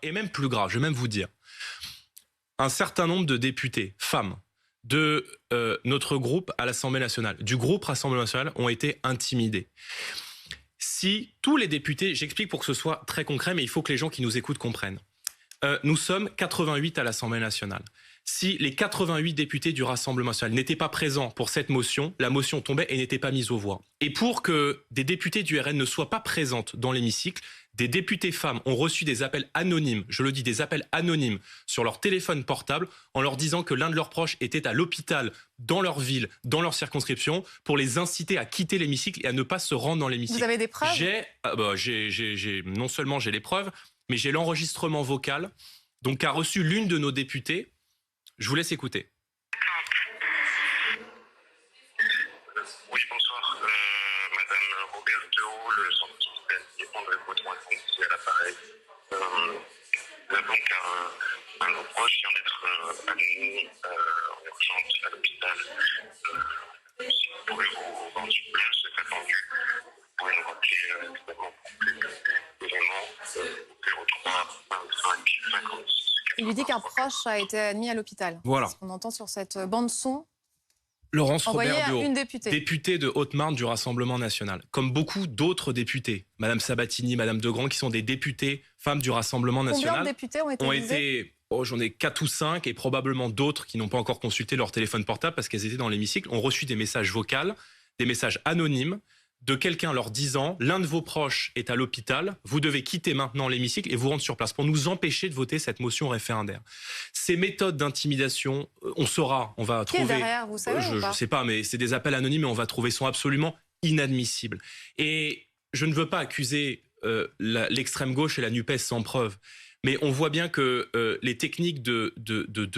Et même plus grave, je vais même vous dire, un certain nombre de députés, femmes, de notre groupe à l'Assemblée nationale, du groupe Rassemblement national, ont été intimidés. Si tous les députés, j'explique pour que ce soit très concret, mais il faut que les gens qui nous écoutent comprennent. Nous sommes 88 à l'Assemblée nationale. Si les 88 députés du Rassemblement national n'étaient pas présents pour cette motion, la motion tombait et n'était pas mise aux voix. Et pour que des députés du RN ne soient pas présentes dans l'hémicycle, des députés femmes ont reçu des appels anonymes, je le dis, des appels anonymes sur leur téléphone portable en leur disant que l'un de leurs proches était à l'hôpital dans leur ville, dans leur circonscription, pour les inciter à quitter l'hémicycle et à ne pas se rendre dans l'hémicycle. Vous avez des preuves ? Non seulement j'ai les preuves, mais j'ai l'enregistrement vocal, donc qu'a reçu l'une de nos députées. Je vous laisse écouter. Oui, bonsoir. Madame Robert Dehaut, le centre hospitalier André Baudouin, ici à l'appareil. Nous avons donc un de nos proches vient d'être admis en urgence à l'hôpital. Si vous pouvez vous rendre sur place, c'est attendu. Vous pouvez nous rappeler évidemment pour plus d'éléments 03 25 56. Il lui dit qu'un proche a été admis à l'hôpital. Voilà. Ce qu'on entend sur cette bande-son. Laurence Envoyée Robert à Dehaut, une députée. députée de Haute-Marne du Rassemblement national, comme beaucoup d'autres députés, Madame Sabatini, Madame Degrand, qui sont des députés femmes du Rassemblement national. Combien de députés ont été visés ? J'en ai 4 ou 5 et probablement d'autres qui n'ont pas encore consulté leur téléphone portable parce qu'elles étaient dans l'hémicycle, ont reçu des messages vocaux, des messages anonymes de quelqu'un leur disant « L'un de vos proches est à l'hôpital, vous devez quitter maintenant l'hémicycle et vous rendre sur place pour nous empêcher de voter cette motion référendaire. » Ces méthodes d'intimidation, on va Qui est trouver... derrière, vous savez Je ou pas ne sais pas, mais c'est des appels anonymes et on va trouver, sont absolument inadmissibles. Et je ne veux pas accuser l'extrême gauche et la NUPES sans preuve, mais on voit bien que les techniques de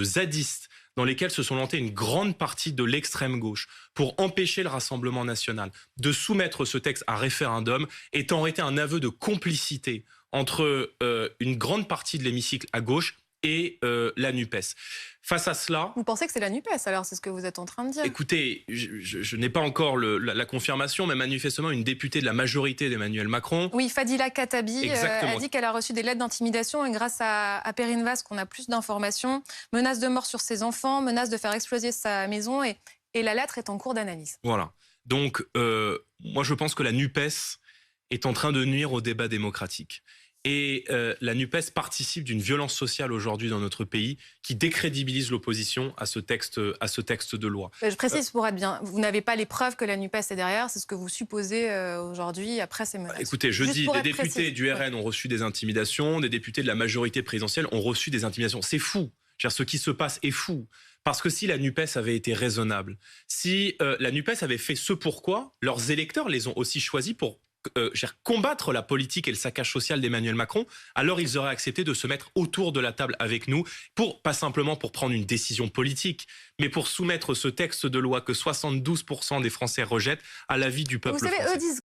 zadistes dans lesquelles se sont lancées une grande partie de l'extrême gauche pour empêcher le Rassemblement national de soumettre ce texte à référendum est en réalité un aveu de complicité entre une grande partie de l'hémicycle à gauche et la NUPES. Face à cela... Vous pensez que c'est la NUPES, alors c'est ce que vous êtes en train de dire? Écoutez, je n'ai pas encore la confirmation, mais manifestement une députée de la majorité d'Emmanuel Macron... Oui, Fadila Khattabi a dit qu'elle a reçu des lettres d'intimidation et grâce à Perrine Vast qu'on a plus d'informations, menace de mort sur ses enfants, menace de faire exploser sa maison et la lettre est en cours d'analyse. Voilà. Donc, moi je pense que la NUPES est en train de nuire au débat démocratique. Et la NUPES participe d'une violence sociale aujourd'hui dans notre pays qui décrédibilise l'opposition à ce texte de loi. Je précise pour être bien, vous n'avez pas les preuves que la NUPES est derrière, c'est ce que vous supposez aujourd'hui après ces menaces. Écoutez, je dis, des députés du RN ont reçu des intimidations, des députés de la majorité présidentielle ont reçu des intimidations. C'est fou. Ce qui se passe est fou. Parce que si la NUPES avait été raisonnable, si la NUPES avait fait ce pourquoi, leurs électeurs les ont aussi choisis pour combattre la politique et le saccage social d'Emmanuel Macron, alors ils auraient accepté de se mettre autour de la table avec nous, pas simplement pour prendre une décision politique, mais pour soumettre ce texte de loi que 72% des Français rejettent à l'avis du peuple français. Vous savez, eux disent